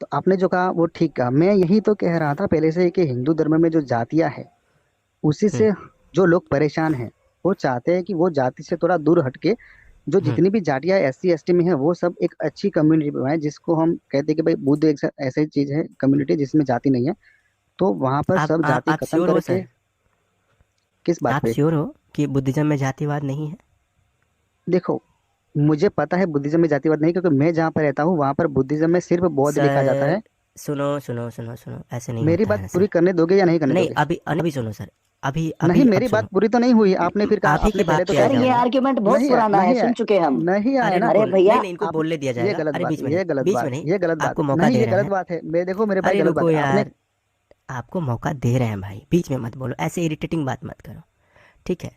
तो आपने जो कहा वो ठीक कहा। मैं यही तो कह रहा था पहले से कि हिंदू धर्म में जो जातियां है उसी हम्म। से जो लोग परेशान हैं, वो चाहते हैं कि वो जाति से थोड़ा दूर हटके जो हम्म। जितनी भी जातियां एससी एसटी में है वो सब एक अच्छी कम्युनिटी बनाए, जिसको हम कहते हैं कि भाई बुद्ध एक ऐसी चीज है कम्युनिटी जिसमें जाति नहीं है। तो वहां पर सब जाति आप खत्म श्योर हो करके। सर? किस बात आप पे? श्योर हो कि बुद्धिज्म में जातिवाद नहीं है? देखो, मुझे पता है बुद्धिज्म में जातिवाद नहीं, क्योंकि मैं जहाँ पर रहता हूँ वहां पर बुद्धिज्म में सिर्फ बौद्ध लिखा जाता सर है। सुनो सुनो सुनो सुनो, ऐसे नहीं मेरी होता बात है पूरी सर। करने दोगे या नहीं करने नहीं, दोगे? अभी अभी सुनो सर। अभी नहीं, अभी अब मेरी बात सुनो। पूरी तो नहीं हुई, आपने फिर कहा, आप ही आपने की पहले बात तो पे आ कह सर दिया। ये जाऊंगा। आर्ग्यूमेंट बहुत नहीं आया, पुराना है, नहीं सुन आया, चुके हम। नहीं आया अरे ना। रुको, अरे नहीं भैया। नहीं, इनको आप, बोलने दिया ये जाएगा। गलत अरे बात, बीच में नहीं, ये गलत बीच में बात, नहीं। ये गलत बात आपको है, मौका नहीं दे ये रहे गलत हैं। बात है, मैं देखो मेरे भाई अरे गलत रुको बात है आपने। यार, आपको मौका दे रहे हैं भाई, बीच में मत बोलो, ऐसे इरिटेटिंग बात मत करो। ठीक है।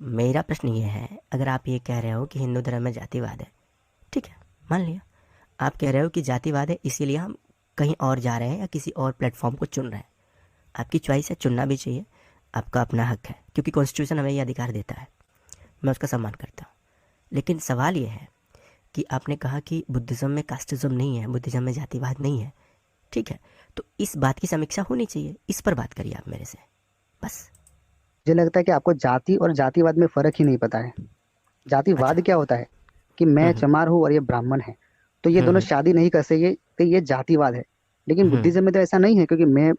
मेरा प्रश्न ये है, अगर आप ये कह रहे हो कि हिंदू धर्म में जातिवाद है, ठीक है, मान लिया। आप कह रहे हो कि जातिवाद है इसीलिए हम कहीं और जा रहे हैं या किसी और प्लेटफॉर्म को चुन रहे हैं। आपकी चॉइस है, चुनना भी चाहिए, आपका अपना हक है, क्योंकि कॉन्स्टिट्यूशन हमें ये अधिकार देता है। मैं उसका सम्मान करता हूँ। लेकिन सवाल ये है कि आपने कहा कि बुद्धिज़्म में कास्टिज़्म नहीं है, बुद्धिज़्म में जातिवाद नहीं है। ठीक है, तो इस बात की समीक्षा होनी चाहिए, इस पर बात करिए आप मेरे से, बस। मुझे लगता है कि आपको जाति और जातिवाद में फर्क ही नहीं पता है। जातिवाद अच्छा। क्या होता है कि मैं हम्म। चमार हूँ और ये ब्राह्मण है, तो ये दोनों हम्म। शादी नहीं कर सके, तो ये जातिवाद है। लेकिन हम्म। बुद्धिज्म में तो ऐसा नहीं है, क्योंकि मैं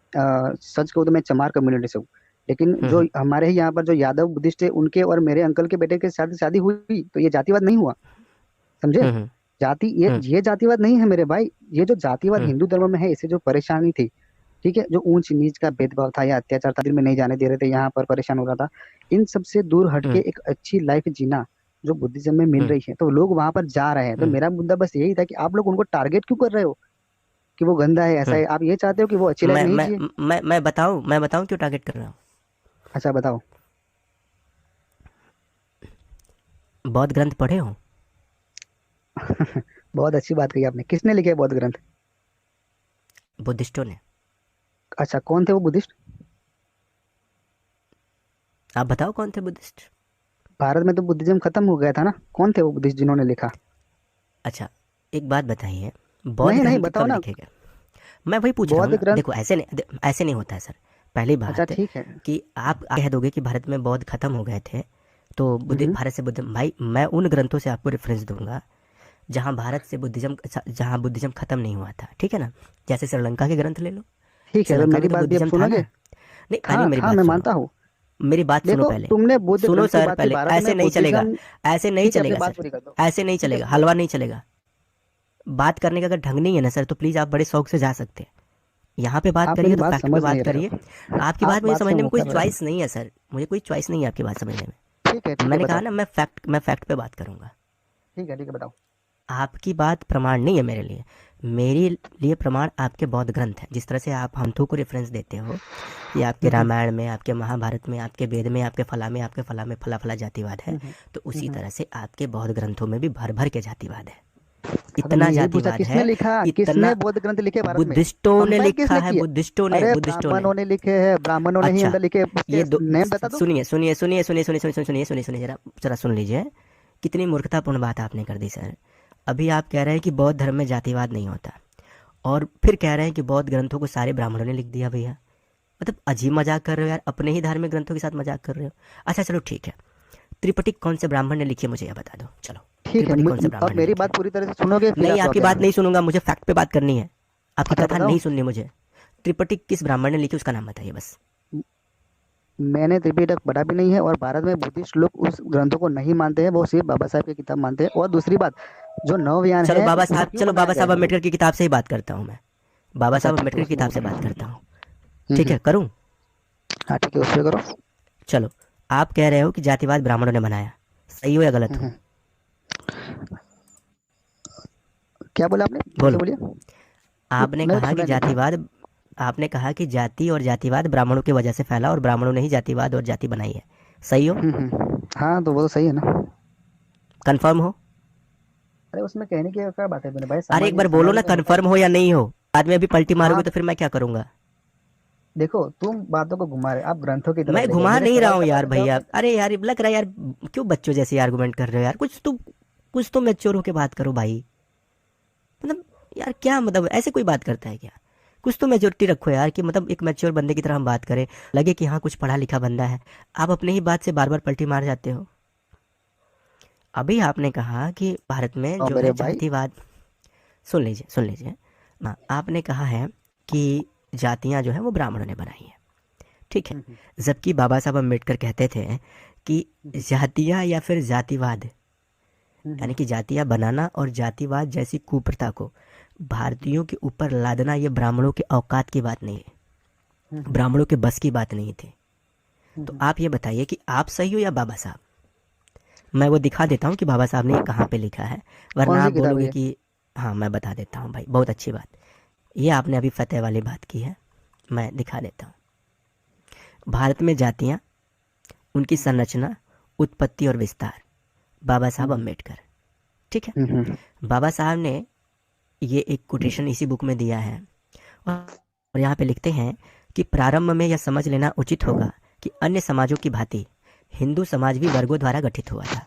सच कहूँ तो मैं चमार कम्युनिटी से हूँ। लेकिन जो हम्म। हमारे ही यहाँ पर जो यादव बुद्धिस्ट है उनके और मेरे अंकल के बेटे के साथ शादी हुई, तो ये जातिवाद नहीं हुआ। समझे? हम्म। जाति हम्म। ये जातिवाद नहीं है मेरे भाई। ये जो जातिवाद हम्म। हिंदू धर्म में है, इससे जो परेशानी थी, ठीक है, जो ऊंच नीच का भेदभाव था या अत्याचार था, दिल में नहीं जाने दे रहे थे, यहाँ पर परेशान हो रहा था, इन सब से दूर हटके हम्म। एक अच्छी लाइफ जीना जो बुद्धिज्म में मिल हम्म। रही है, तो लोग वहां पर जा रहे हैं। तो हम्म। मेरा मुद्दा बस यही था कि आप लोग उनको टारगेट क्यों कर रहे हो कि वो गंदा है, ऐसा हम्म। है। आप ये चाहते हो कि वो अच्छी लाइफ मैं नहीं मैं जिए। मैं बताऊं क्यों टारगेट कर रहा हूँ? अच्छा, बताओ। बौद्ध ग्रंथ पढ़े हो? बहुत अच्छी बात कही आपने। किसने लिखे हैं बौद्ध ग्रंथ? बुद्धिस्टों ने। अच्छा, कौन थे वो बुद्धिस्ट? आप बताओ कौन थे बुद्धिस्ट? भारत में तो बुद्धिज्म खत्म हो गया था ना, कौन थे वो बुद्धिस्ट जिन्होंने लिखा? अच्छा, एक बात बताइए, बौद्ध नहीं नहीं, ग्रंथ बताओ कब ना। लिखे गए? मैं वही पूछ रहा हूँ बौद्ध ना। ग्रंथ। देखो, ऐसे नहीं होता है सर। पहली अच्छा, बात ठीक है। कि आप कह दोगे कि भारत में बौद्ध खत्म हो गए थे, तो बुद्धि हम्म। भारत से बुद्ध, भाई मैं उन ग्रंथों से आपको रेफरेंस दूंगा जहाँ भारत से बुद्धिज्म, जहाँ बुद्धिज्म खत्म नहीं हुआ था, ठीक है ना? जैसे श्रीलंका के ग्रंथ ले लो। ठीक है, तो श्रीलंका मेरी में तो बात भी अब बुद्धिज्म था सुनोगे? ना? नहीं, पहले था मेरी था, बात मैं सुनो। मानता हूँ। मेरी बात सुनो देखो, पहले। तुमने बुद्ध सुनो ग्रंथ की सर बात की, पहले, भारत ऐसे में नहीं चलेगा। बुद्धिज्म। ऐसे नहीं ठीक है, अपनी चलेगा बात सर। पूरी कर दो। ऐसे नहीं ठीक है, चलेगा, बोलो। हलवा नहीं चलेगा। बात करने का अगर ढंग नहीं है ना सर, तो प्लीज़ आप बड़े शौक से जा सकते हैं। यहाँ पे बात आप करिए मेरी तो बात फैक्ट पे समझ नहीं बात रहे करिए। हो। आपकी आप बात मुझे बात से समझने में वो कोई कर रहे हो। चॉइस नहीं है सर, मुझे कोई चॉइस नहीं है आपकी बात समझने में। ठीक है, मैंने कहा बताओ। ना, मैं फैक्ट पे बात करूंगा। ठीक है, बताओ। आपकी बात प्रमाण नहीं है मेरे लिए। मेरे लिए प्रमाण आपके बौद्ध ग्रंथ हैं। जिस तरह से आप हमथो को रेफरेंस देते हो कि आपके हम्म। रामायण में, आपके महाभारत में, आपके वेद में, आपके फला में फला फला जातिवाद है, हम्म। तो उसी हम्म। तरह से आपके बौद्ध ग्रंथों में भी भर भर के जातिवाद है। हाँ, तो मैं इतना यही पूछा, जातिवाद किसने है, लिखा, किसने इतना। बौद्ध ग्रंथ लिखे भारत में? बुद्धिस्टों ने कंपाइल लिखा किसने है, किए? बुद्धिस्टों ने, अरे बुद्धिस्टों ने। ब्राह्मणों ने लिखे हैं, ब्राह्मणों ने ही अच्छा, अंदर लिखे, ये उसके दो, नेम बता दो। सुनिए जरा, जरा सुन लीजिए। कितनी मूर्खतापूर्ण बात आपने कर दी सर। अभी आप कह रहे हैं कि बौद्ध धर्म में जातिवाद नहीं होता, और फिर कह रहे हैं कि बौद्ध ग्रंथों को सारे ब्राह्मणों ने लिख दिया। भैया, मतलब अजीब मजाक कर रहे हो यार, अपने ही धार्मिक ग्रंथों के साथ मजाक कर रहे हो। अच्छा चलो ठीक है, त्रिपिटक कौन से ब्राह्मण ने लिखी है मुझे यह बता दो, चलो। ठीक है, त्रिपिटक कौन से ब्राह्मण अब ने मेरी लिखी है? बात पूरी तरह से सुनोगे फिर नहीं, आप आपकी जवाब देना। बात नहीं सुनूंगा, मुझे फैक्ट पे बात करनी है। आपकी अच्छा, कथा बताओ। नहीं सुननी मुझे। त्रिपिटक किस ब्राह्मण ने लिखी, उसका नाम बताइए बस। मैंने त्रिपिटक पढ़ा भी नहीं है, और भारत में बुद्धिस्ट लोग उस ग्रंथों को नहीं मानते हैं, वो सिर्फ बाबा साहब की किताब मानते हैं। और दूसरी बात, जो नवयान है वो क्यों चलो बनाया बाबा गया साहब है? अम्बेडकर की किताब से ही बात करता हूँ मैं। बाबा अच्छा साहब ठीक अम्बेडकर है, की उसमें किताब से बात बोलो। करता हूँ। ठीक हम्म। है, करूँ? हाँ, ठीक है, उससे करो। चलो। आप कह रहे हो कि जातिवाद ब्राह्मणों ने बनाया, सही हो या गलत हो? हम्म। क्या बोला आपने, फिर से बोलो। बोलिए। आपने मैं कहा कि सुना नहीं। जातिवाद, आपने कहा कि जाति और जातिवाद ब्राह्मणों की वजह से फैला, और ब्राह्मणों ने ही जातिवाद और जाति बनाई है। सही हो? हाँ, तो वो तो सही है ना। कंफर्म हो? अरे उसमें कहने की क्या बात है मेरे भाई, अरे समाज एक बार बोलो समाज ना, में होता है। कंफर्म हो या नहीं हो। बाद में अभी पलटी मारोगे हाँ, तो फिर मैं क्या करूंगा? देखो तुम बातों को घुमा रहे, आप ग्रंथों की तरफ मैं देखो, घुमा मेरे नहीं रहा सवाल हूँ का यार पहले जवाब भैया। दो। अरे यार, लग रहा है यार, क्यों बच्चों जैसे आर्गुमेंट कर रहे हो यार? कुछ तो मैच्योर होके बात करो भाई। मतलब यार क्या मतलब, ऐसे कोई बात करता है क्या? कुछ तो मेच्योरिटी रखो यार, कि मतलब एक मैच्योर बंदे की तरह हम बात करें, लगे कि हाँ कुछ पढ़ा लिखा बंदा है। आप अपने ही बात से बार बार पलटी मार जाते हो। अभी आपने कहा कि भारत में और जो मेरे है भाई। जातिवाद, सुन लीजिए सुन लीजिए। आपने कहा है कि जातियां जो है वो ब्राह्मणों ने बनाई है, ठीक है। हम्म, जबकि बाबा साहब अम्बेडकर कहते थे कि हम्म, जातियां या फिर जातिवाद, हम्म, यानी कि जातियां बनाना और जातिवाद जैसी कुप्रथा को भारतीयों के ऊपर लादना, ये ब्राह्मणों के औकात की बात नहीं है, हम्म, ब्राह्मणों के बस की बात नहीं थी। तो हम्म। आप ये बताइए कि आप सही हो या बाबा साहब? मैं वो दिखा देता हूँ कि बाबा साहब ने ये कहाँ पे लिखा है, कौन वरना सी आप किताब है बोलोगे ये? कि हाँ मैं बता देता हूँ भाई, बहुत अच्छी बात। ये आपने अभी फतेह वाली बात की है, मैं दिखा देता हूँ। भारत में जातियाँ, उनकी हम्म, संरचना, उत्पत्ति और विस्तार, बाबा साहब हम्म, अम्बेडकर, ठीक है। हम्म, बाबा साहब ने ये एक कोटेशन इसी बुक में दिया है, और यहाँ पे लिखते हैं कि प्रारंभ में यह समझ लेना उचित होगा कि अन्य समाजों की भांति हिंदू समाज भी वर्गों द्वारा गठित हुआ था।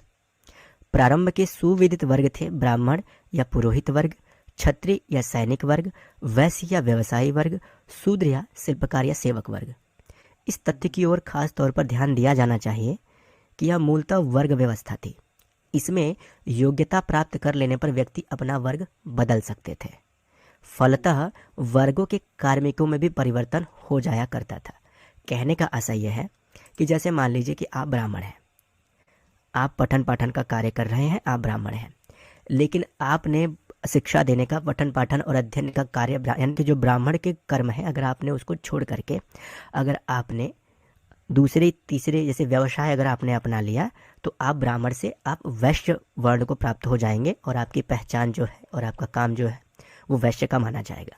प्रारंभ के सुविदित वर्ग थे ब्राह्मण या पुरोहित वर्ग, क्षत्रिय या सैनिक वर्ग, वैश्य या व्यवसायी वर्ग, शूद्र या शिल्पकार या सेवक वर्ग। इस तथ्य की ओर खास तौर पर ध्यान दिया जाना चाहिए कि यह मूलतः वर्ग व्यवस्था थी। इसमें योग्यता प्राप्त कर लेने पर व्यक्ति अपना वर्ग बदल सकते थे। फलतः वर्गों के कार्मिकों में भी परिवर्तन हो जाया करता था। कहने का आशय यह है कि जैसे मान लीजिए कि आप ब्राह्मण हैं, आप पठन पाठन का कार्य कर रहे हैं, आप ब्राह्मण हैं, लेकिन आपने शिक्षा देने का, पठन पाठन और अध्ययन का कार्य, यानी कि जो ब्राह्मण के कर्म है, अगर आपने उसको छोड़ करके अगर आपने दूसरे तीसरे जैसे व्यवसाय अगर आपने अपना लिया, तो आप ब्राह्मण से आप वैश्य वर्ण को प्राप्त हो जाएंगे, और आपकी पहचान जो है और आपका काम जो है वो वैश्य का माना जाएगा।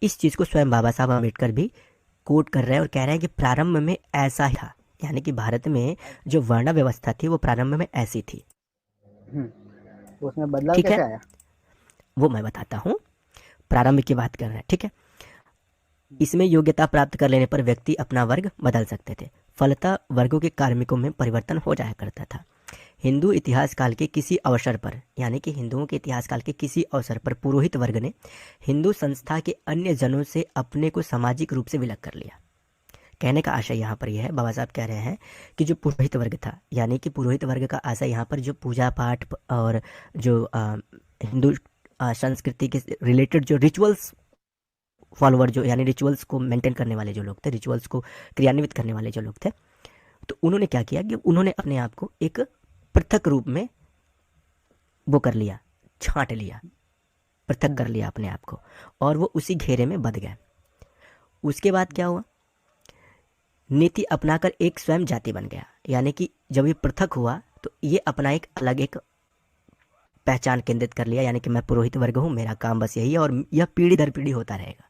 इस चीज़ को स्वयं बाबा साहब अम्बेडकर भी कोट कर रहे हैं और कह रहे हैं कि प्रारंभ में ऐसा ही था, यानी कि भारत में जो वर्ण व्यवस्था थी वो प्रारंभ में ऐसी थी। हम्म। तो उसमें बदलाव ठीक है, कैसे आया? वो मैं बताता हूँ। प्रारंभ की बात कर रहे हैं, ठीक है। इसमें योग्यता प्राप्त कर लेने पर व्यक्ति अपना वर्ग बदल सकते थे। फलतः वर्गों के कार्मिकों में परिवर्तन हो जाया करता था। हिंदू इतिहास काल के किसी अवसर पर, यानी कि हिंदुओं के इतिहास काल के किसी अवसर पर पुरोहित वर्ग ने हिंदू संस्था के अन्य जनों से अपने को सामाजिक रूप से विलग कर लिया। कहने का आशय यहाँ पर यह है, बाबा साहब कह रहे हैं कि जो पुरोहित वर्ग था, यानी कि पुरोहित वर्ग का आशय यहाँ पर जो पूजा पाठ और जो हिंदू संस्कृति के रिलेटेड जो रिचुअल्स फॉलोअर, जो यानी रिचुअल्स को मेंटेन करने वाले जो लोग थे, रिचुअल्स को क्रियान्वित करने वाले जो लोग थे, तो उन्होंने क्या किया कि उन्होंने अपने आप को एक पृथक रूप में वो कर लिया, छांट लिया, पृथक कर लिया अपने आप को, और वो उसी घेरे में बंध गए। उसके बाद क्या हुआ, नीति अपनाकर एक स्वयं जाति बन गया, यानी कि जब ये पृथक हुआ तो ये अपना एक अलग एक पहचान केंद्रित कर लिया, यानी कि मैं पुरोहित वर्ग हूँ, मेरा काम बस यही है, और यह पीढ़ी दर पीढ़ी होता रहेगा,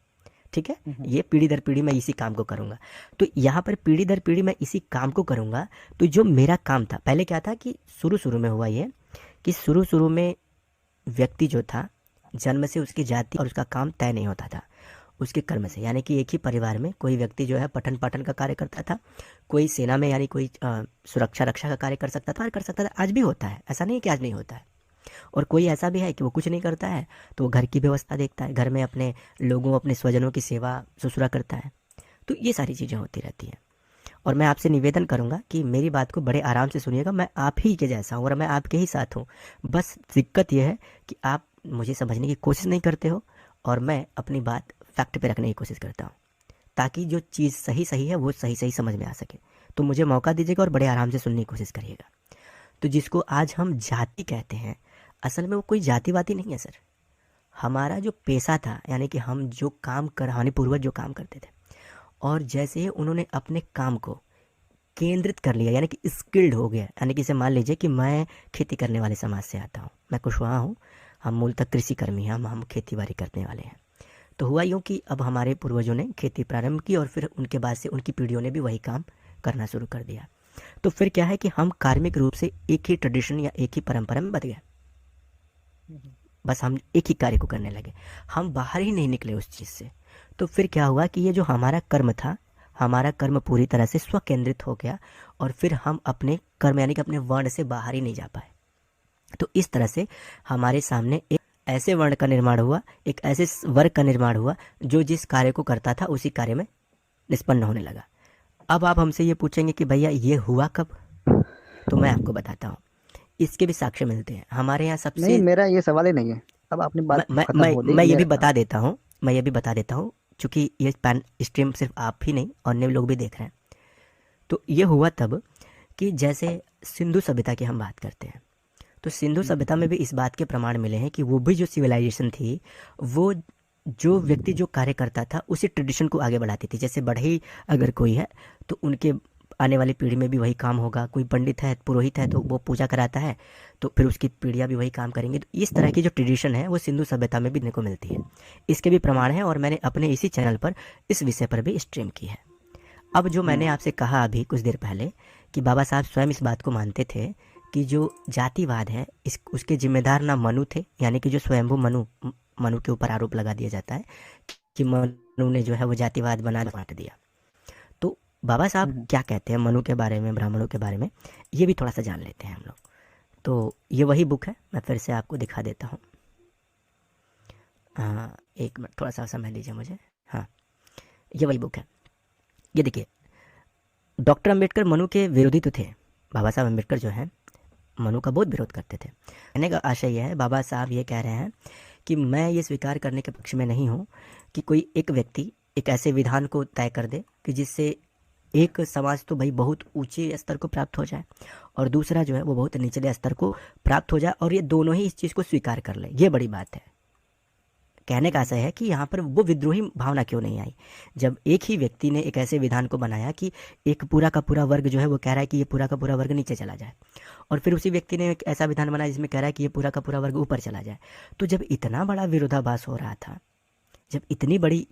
ठीक है। ये पीढ़ी दर पीढ़ी मैं इसी काम को करूंगा। तो यहाँ पर पीढ़ी दर पीढ़ी मैं इसी काम को करूंगा, तो जो मेरा काम था, पहले क्या था कि शुरू शुरू में हुआ ये कि शुरू शुरू में व्यक्ति जो था, जन्म से उसकी जाति और उसका काम तय नहीं होता था, उसके कर्म से, यानी कि एक ही परिवार में कोई व्यक्ति जो है पठन पाठन का कार्य करता था, कोई सेना में यानी कोई सुरक्षा रक्षा का कार्य कर सकता था, और कर सकता था, आज भी होता है, ऐसा नहीं है कि आज नहीं होता है। और कोई ऐसा भी है कि वो कुछ नहीं करता है, तो वो घर की व्यवस्था देखता है, घर में अपने लोगों, अपने स्वजनों की सेवा ससुरा करता है। तो ये सारी चीज़ें होती रहती हैं। और मैं आपसे निवेदन करूंगा कि मेरी बात को बड़े आराम से सुनिएगा, मैं आप ही के जैसा हूँ और मैं आपके ही साथ हूँ। बस दिक्कत यह है कि आप मुझे समझने की कोशिश नहीं करते हो, और मैं अपनी बात फैक्ट पे रखने की कोशिश करता हूँ, ताकि जो चीज़ सही सही है वो सही सही समझ में आ सके। तो मुझे मौका दीजिएगा और बड़े आराम से सुनने की कोशिश करिएगा। तो जिसको आज हम जाति कहते हैं, असल में वो कोई जातिवादी नहीं है सर। हमारा जो पेशा था, यानी कि हम जो काम कर, हमारे पूर्वज जो काम करते थे, और जैसे ही उन्होंने अपने काम को केंद्रित कर लिया, यानी कि स्किल्ड हो गया, यानी कि जैसे मान लीजिए कि मैं खेती करने वाले समाज से आता हूँ, मैं कुशवाहा हूँ, हम मूलतः कृषि कर्मी हैं, हम खेती बाड़ी करने वाले हैं। तो हुआ यूँ कि अब हमारे पूर्वजों ने खेती प्रारंभ की, और फिर उनके बाद से उनकी पीढ़ियों ने भी वही काम करना शुरू कर दिया। तो फिर क्या है कि हम कार्मिक रूप से एक ही ट्रेडिशन या एक ही परंपरा में बंध गए, बस हम एक ही कार्य को करने लगे, हम बाहर ही नहीं निकले उस चीज़ से। तो फिर क्या हुआ कि ये जो हमारा कर्म था, हमारा कर्म पूरी तरह से स्वकेंद्रित हो गया, और फिर हम अपने कर्म यानी कि अपने वर्ण से बाहर ही नहीं जा पाए। तो इस तरह से हमारे सामने एक ऐसे वर्ण का निर्माण हुआ, एक ऐसे वर्ग का निर्माण हुआ जो जिस कार्य को करता था उसी कार्य में निष्पन्न होने लगा। अब आप हमसे ये पूछेंगे कि भैया ये हुआ कब, तो मैं आपको बताता हूँ। इसके भी साक्ष्य मिलते हैं हमारे यहाँ नहीं, सबसे। मेरा ये सवाल ही नहीं है। अब आपने मैं बात मैं खत्म मैं हो गई मैं ये भी मेरा। बता देता हूँ, मैं ये भी बता देता हूँ, चूंकि ये पैन स्ट्रीम सिर्फ आप ही नहीं अन्य लोग भी देख रहे हैं। तो ये हुआ तब कि जैसे सिंधु सभ्यता की हम बात करते हैं, तो सिंधु सभ्यता में भी इस बात के प्रमाण मिले हैं कि वो भी जो सिविलाइजेशन थी, वो जो व्यक्ति जो कार्य करता था उसी ट्रेडिशन को आगे बढ़ाती थी। जैसे बढ़ई अगर कोई है तो उनके आने वाली पीढ़ी में भी वही काम होगा। कोई पंडित है, पुरोहित है, तो वो पूजा कराता है, तो फिर उसकी पीढ़ियाँ भी वही काम करेंगे। तो इस तरह की जो ट्रेडिशन है वो सिंधु सभ्यता में भी देखने को मिलती है। इसके भी प्रमाण हैं और मैंने अपने इसी चैनल पर इस विषय पर भी स्ट्रीम की है। अब जो मैंने आपसे कहा अभी कुछ देर पहले कि बाबा साहब स्वयं इस बात को मानते थे कि जो जातिवाद है इस उसके जिम्मेदार ना मनु थे, यानी कि जो स्वयंभू मनु मनु के ऊपर आरोप लगा दिया जाता है कि मनु ने जो है वो जातिवाद बना बांट दिया। तो बाबा साहब हम्म, क्या कहते हैं मनु के बारे में, ब्राह्मणों के बारे में, ये भी थोड़ा सा जान लेते हैं हम लोग। तो ये वही बुक है, मैं फिर से आपको दिखा देता हूँ। हाँ, एक मिनट थोड़ा सा समय दीजिए मुझे। हाँ, ये वही बुक है। ये देखिए, डॉक्टर अंबेडकर मनु के विरोधी तो थे। बाबा साहब अंबेडकर जो है मनु का बहुत विरोध करते थे। कहने का आशय यह है, बाबा साहब ये कह रहे हैं कि मैं ये स्वीकार करने के पक्ष में नहीं हूँ कि कोई एक व्यक्ति एक ऐसे विधान को तय कर दे कि जिससे एक समाज तो भाई बहुत ऊंचे स्तर को प्राप्त हो जाए और दूसरा जो है वो बहुत निचले स्तर को प्राप्त हो जाए, और ये दोनों ही इस चीज़ को स्वीकार कर ले। ये बड़ी बात है। कहने का आशय है कि यहाँ पर वो विद्रोही भावना क्यों नहीं आई जब एक ही व्यक्ति ने एक ऐसे विधान को बनाया कि एक पूरा का पूरा वर्ग जो है वो कह रहा है कि ये पूरा का पूरा वर्ग नीचे चला जाए, और फिर उसी व्यक्ति ने एक ऐसा विधान बनाया जिसमें कह रहा है कि ये पूरा का पूरा वर्ग ऊपर चला जाए। तो जब इतना बड़ा विरोधाभास हो रहा था, जब इतनी बड़ी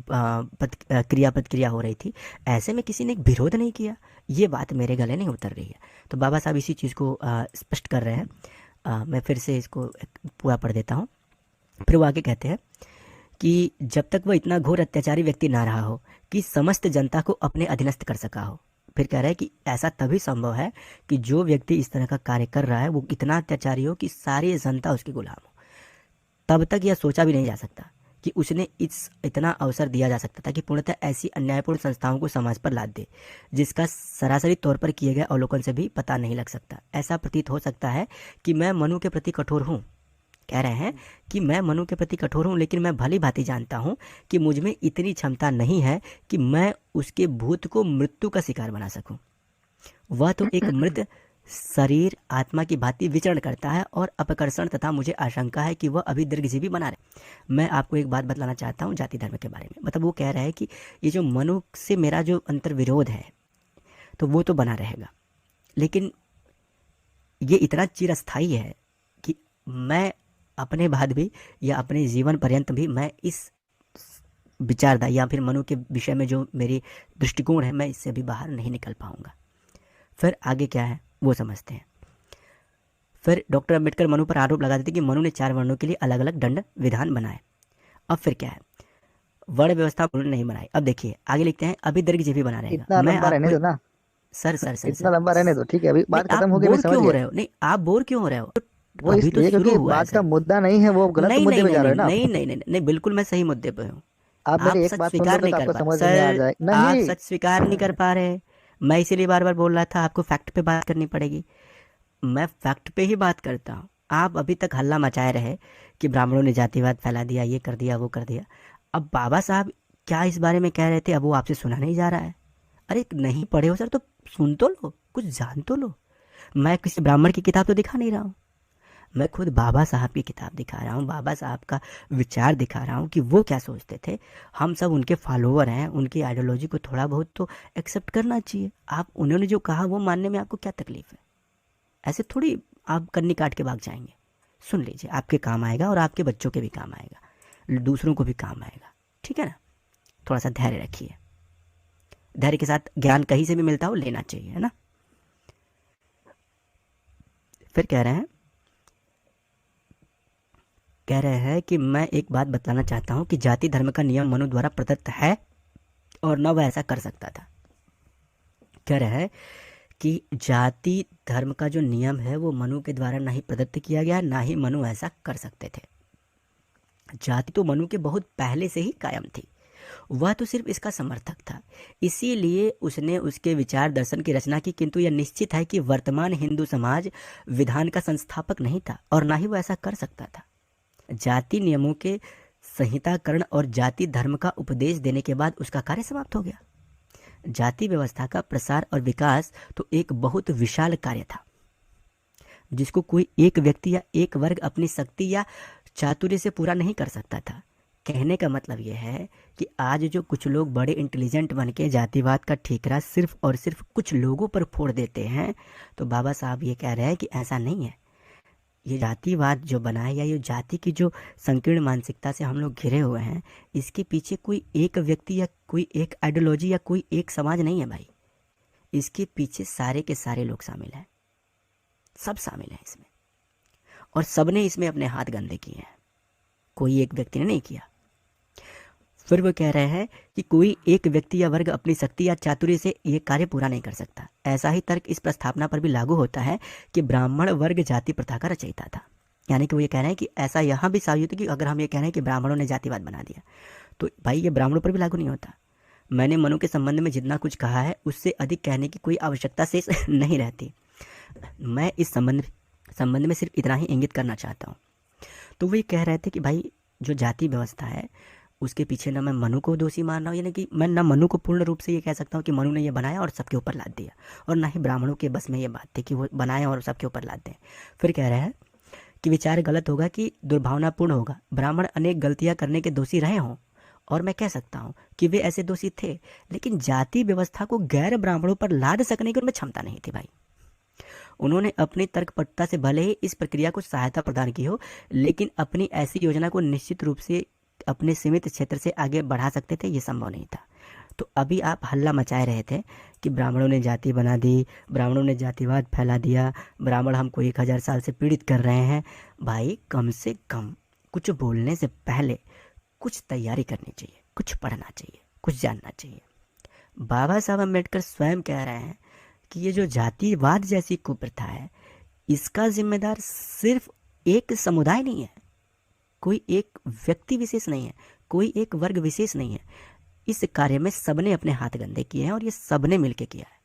क्रिया प्रतिक्रिया हो रही थी, ऐसे में किसी ने एक विरोध नहीं किया। ये बात मेरे गले नहीं उतर रही है। तो बाबा साहब इसी चीज़ को स्पष्ट कर रहे हैं। मैं फिर से इसको पूरा पढ़ देता हूँ। फिर वो आगे कहते हैं कि जब तक वह इतना घोर अत्याचारी व्यक्ति ना रहा हो कि समस्त जनता को अपने अधीनस्थ कर सका हो। फिर कह रहा है कि ऐसा तभी संभव है कि जो व्यक्ति इस तरह का कार्य कर रहा है वो इतना अत्याचारी हो कि सारी जनता उसकी गुलाम हो। तब तक यह सोचा भी नहीं जा सकता कि उसने इतना अवसर दिया जा सकता था कि पूर्णतः ऐसी अन्यायपूर्ण संस्थाओं को समाज पर लाद दे जिसका सरासरी तौर पर किए गए अवलोकन से भी पता नहीं लग सकता। ऐसा प्रतीत हो सकता है कि मैं मनु के प्रति कठोर हूँ। कह रहे हैं कि मैं मनु के प्रति कठोर हूँ, लेकिन मैं भली भांति जानता हूँ कि मुझ में इतनी क्षमता नहीं है कि मैं उसके भूत को मृत्यु का शिकार बना सकूं। वह तो एक मृत शरीर आत्मा की भांति विचरण करता है और अपकर्षण तथा मुझे आशंका है कि वह अभी दीर्घजीवी बना रहे। मैं आपको एक बात बतलाना चाहता हूँ जाति धर्म के बारे में। मतलब वो कह रहा है कि ये जो मनु से मेरा जो अंतर विरोध है तो वो तो बना रहेगा, लेकिन ये इतना चिरस्थायी है कि मैं अपने बाद भी या अपने जीवन पर्यंत भी मैं इस विचारधारा या फिर मनु के विषय में जो मेरी दृष्टिकोण है मैं इससे भी बाहर नहीं निकल पाऊंगा। फिर आगे क्या है वो समझते हैं। फिर डॉक्टर अंबेडकर मनु पर आरोप लगा देते कि मनु ने 4 वर्णों के लिए अलग अलग दंड विधान बनाए। अब फिर क्या है, वर्ण व्यवस्था उन्होंने नहीं बनाई। अब देखिए आगे लिखते हैं, अभी दीर्घजीवी बना रहेगा। इतना मैं लंबा रहने आपको दो ना। सर सर सर इतना सर लंबा रहने दो, ठीक है, अभी नहीं, बात आप खत्म हो गई, मैं बोर समझ क्यों हो गया। रहे हो? नहीं, आप बोर क्यों हो रहे हो? वो अभी तो इसलिए शुरू क्योंकि हुआ है बात का सर। मुद्दा नहीं है, वो गलत नहीं मुद्दे नहीं पे नहीं जा रहे नहीं हो ना नहीं आप। नहीं नहीं नहीं, बिल्कुल मैं सही मुद्दे पे हूँ। आप आप मेरी एक सच बात सुन स्वीकार लोगे नहीं तो कर आपको पा समझ में आ सर, जाए आप नहीं। सच स्वीकार नहीं कर पा रहे। मैं इसीलिए बार बार बोल रहा था आपको फैक्ट पे बात करनी पड़ेगी। मैं फैक्ट पे ही बात करता हूँ। आप अभी तक हल्ला मचाए रहे कि ब्राह्मणों ने जातिवाद फैला दिया, ये कर दिया, वो कर दिया। अब बाबा साहब क्या इस बारे में कह रहे थे, अब वो आपसे सुना नहीं जा रहा है। अरे नहीं पढ़े हो सर तो सुन तो लो, कुछ जान तो लो। मैं किसी ब्राह्मण की किताब तो दिखा नहीं रहा हूँ, मैं खुद बाबा साहब की किताब दिखा रहा हूँ, बाबा साहब का विचार दिखा रहा हूँ कि वो क्या सोचते थे। हम सब उनके फॉलोअर हैं, उनकी आइडियोलॉजी को थोड़ा बहुत तो एक्सेप्ट करना चाहिए। आप उन्होंने जो कहा वो मानने में आपको क्या तकलीफ है? ऐसे थोड़ी आप कन्नी काट के भाग जाएंगे। सुन लीजिए, आपके काम आएगा और आपके बच्चों के भी काम आएगा, दूसरों को भी काम आएगा। ठीक है ना? थोड़ा सा धैर्य रखिए। धैर्य के साथ ज्ञान कहीं से भी मिलता हो लेना चाहिए, है ना? फिर कह रहे हैं कि मैं एक बात बतलाना चाहता हूं कि जाति धर्म का नियम मनु द्वारा प्रदत्त है और न वह ऐसा कर सकता था। कह रहे हैं कि जाति धर्म का जो नियम है वो मनु के द्वारा ना ही प्रदत्त किया गया, ना ही मनु ऐसा कर सकते थे। जाति तो मनु के बहुत पहले से ही कायम थी, वह तो सिर्फ इसका समर्थक था। इसीलिए उसने उसके विचार दर्शन की रचना की, किंतु यह निश्चित है कि वर्तमान हिंदू समाज विधान का संस्थापक नहीं था और ना ही वो ऐसा कर सकता था। जाति नियमों के संहिताकरण और जाति धर्म का उपदेश देने के बाद उसका कार्य समाप्त हो गया। जाति व्यवस्था का प्रसार और विकास तो एक बहुत विशाल कार्य था, जिसको कोई एक व्यक्ति या एक वर्ग अपनी शक्ति या चातुर्य से पूरा नहीं कर सकता था। कहने का मतलब यह है कि आज जो कुछ लोग बड़े इंटेलिजेंट बन के जातिवाद का ठीकरा सिर्फ और सिर्फ कुछ लोगों पर फोड़ देते हैं, तो बाबा साहब ये कह रहे हैं कि ऐसा नहीं है। ये जातिवाद जो बना है या ये जाति की जो संकीर्ण मानसिकता से हम लोग घिरे हुए हैं, इसके पीछे कोई एक व्यक्ति या कोई एक आइडियोलॉजी या कोई एक समाज नहीं है भाई। इसके पीछे सारे के सारे लोग शामिल हैं, सब शामिल हैं इसमें, और सबने इसमें अपने हाथ गंदे किए हैं, कोई एक व्यक्ति ने नहीं किया। फिर वो कह रहे हैं कि कोई एक व्यक्ति या वर्ग अपनी शक्ति या चातुर्य से ये कार्य पूरा नहीं कर सकता। ऐसा ही तर्क इस प्रस्तावना पर भी लागू होता है कि ब्राह्मण वर्ग जाति प्रथा का रचयिता था। यानी कि वो ये कह रहे हैं कि ऐसा यहाँ भी साबित है कि अगर हम ये कह रहे हैं कि ब्राह्मणों ने जातिवाद बना दिया, तो भाई ये ब्राह्मणों पर भी लागू नहीं होता। मैंने मनु के संबंध में जितना कुछ कहा है उससे अधिक कहने की कोई आवश्यकता शेष नहीं रहती। मैं इस संबंध में सिर्फ इतना ही इंगित करना चाहता हूँ। तो वो ये कह रहे थे कि भाई जो जाति व्यवस्था है उसके पीछे ना मैं मनु को दोषी मान रहा हूँ, यानी कि मैं ना मनु को पूर्ण रूप से ये कह सकता हूँ कि मनु ने ये बनाया और सबके ऊपर लाद दिया, और ना ही ब्राह्मणों के बस में ये बात थी कि वो बनाए और सबके ऊपर लाद दें। फिर कह रहे हैं कि विचार गलत होगा कि दुर्भावनापूर्ण होगा। ब्राह्मण अनेक गलतियाँ करने के दोषी रहे हों, और मैं कह सकता हूँ कि वे ऐसे दोषी थे, लेकिन जाति व्यवस्था को गैर ब्राह्मणों पर लाद सकने की उनमें क्षमता नहीं थी भाई। उन्होंने अपनी तर्कपटुता से भले ही इस प्रक्रिया को सहायता प्रदान की हो, लेकिन अपनी ऐसी योजना को निश्चित रूप से अपने सीमित क्षेत्र से आगे बढ़ा सकते थे, ये संभव नहीं था। तो अभी आप हल्ला मचाए रहे थे कि ब्राह्मणों ने जाति बना दी, ब्राह्मणों ने जातिवाद फैला दिया, ब्राह्मण हमको 1000 साल से पीड़ित कर रहे हैं। भाई कम से कम कुछ बोलने से पहले कुछ तैयारी करनी चाहिए, कुछ पढ़ना चाहिए, कुछ जानना चाहिए। बाबा साहब अम्बेडकर स्वयं कह रहे हैं कि ये जो जातिवाद जैसी कुप्रथा है, इसका जिम्मेदार सिर्फ एक समुदाय नहीं है, कोई एक व्यक्ति विशेष नहीं है, कोई एक वर्ग विशेष नहीं है। इस कार्य में सबने अपने हाथ गंदे किए हैं और ये सबने मिलकर किया है।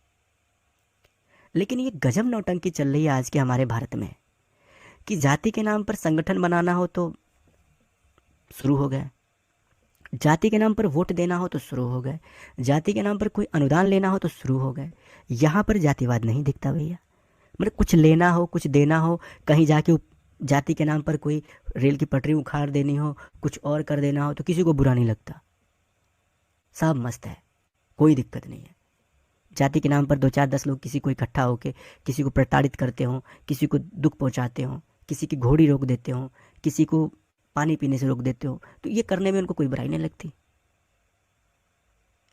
लेकिन ये गजब नौटंकी चल रही है आज के हमारे भारत में कि जाति के नाम पर संगठन बनाना हो तो शुरू हो गए, जाति के नाम पर वोट देना हो तो शुरू हो गए, जाति के नाम पर कोई अनुदान लेना हो तो शुरू हो गए। यहाँ पर जातिवाद नहीं दिखता भैया। मतलब कुछ लेना हो, कुछ देना हो, कहीं जाके जाति के नाम पर कोई रेल की पटरी उखाड़ देनी हो, कुछ और कर देना हो, तो किसी को बुरा नहीं लगता, सब मस्त है, कोई दिक्कत नहीं है। जाति के नाम पर 2-4-10 लोग किसी को इकट्ठा होकर किसी को प्रताड़ित करते हों, किसी को दुख पहुंचाते हों, किसी की घोड़ी रोक देते हों, किसी को पानी पीने से रोक देते हो, तो ये करने में उनको कोई बुराई नहीं लगती।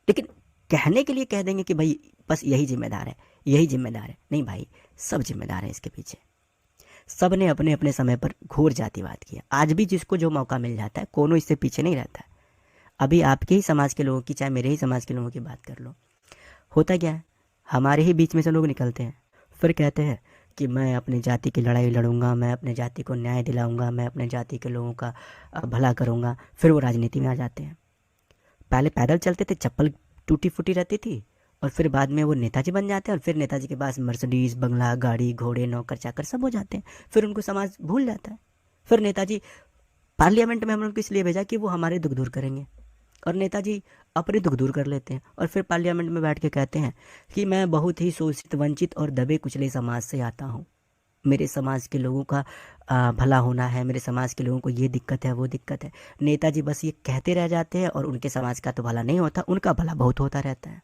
लेकिन कहने के लिए कह देंगे कि भाई बस यही जिम्मेदार है, यही जिम्मेदार है। नहीं भाई, सब जिम्मेदार है इसके पीछे। सब ने अपने अपने समय पर घोर जातिवाद किया। आज भी जिसको जो मौका मिल जाता है, कोनो इससे पीछे नहीं रहता है। अभी आपके ही समाज के लोगों की, चाहे मेरे ही समाज के लोगों की बात कर लो, होता क्या है, हमारे ही बीच में से लोग निकलते हैं, फिर कहते हैं कि मैं अपनी जाति की लड़ाई लड़ूंगा, मैं अपने जाति को न्याय दिलाऊंगा, मैं अपने जाति के लोगों का भला करूंगा। फिर वो राजनीति में आ जाते हैं। पहले पैदल चलते थे, चप्पल टूटी फूटी रहती थी, और फिर बाद में वो नेताजी बन जाते हैं, और फिर नेताजी के पास मर्सिडीज, बंगला, गाड़ी, घोड़े, नौकर चाकर सब हो जाते हैं। फिर उनको समाज भूल जाता है। फिर नेताजी पार्लियामेंट में हम लोग को इसलिए भेजा कि वो हमारे दुख दूर करेंगे, और नेताजी अपने दुख दूर कर लेते हैं, और फिर पार्लियामेंट में बैठ के कहते हैं कि मैं बहुत ही शोषित, वंचित और दबे कुचले समाज से आता हूँ, मेरे समाज के लोगों का भला होना है, मेरे समाज के लोगों को ये दिक्कत है, वो दिक्कत है। नेताजी बस ये कहते रह जाते हैं और उनके समाज का तो भला नहीं होता, उनका भला बहुत होता रहता है।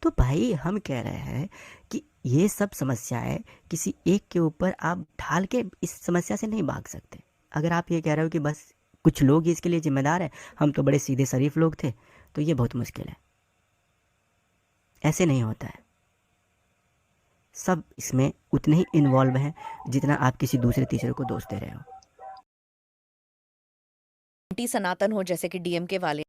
तो भाई हम कह रहे हैं कि ये सब समस्याएं किसी एक के ऊपर आप ढाल के इस समस्या से नहीं भाग सकते। अगर आप ये कह रहे हो कि बस कुछ लोग ही इसके लिए जिम्मेदार हैं, हम तो बड़े सीधे शरीफ लोग थे, तो ये बहुत मुश्किल है। ऐसे नहीं होता है। सब इसमें उतने ही इन्वॉल्व हैं जितना आप किसी दूसरे तीसरे को दोष दे रहे हो। सनातन हो जैसे कि डीएमके वाले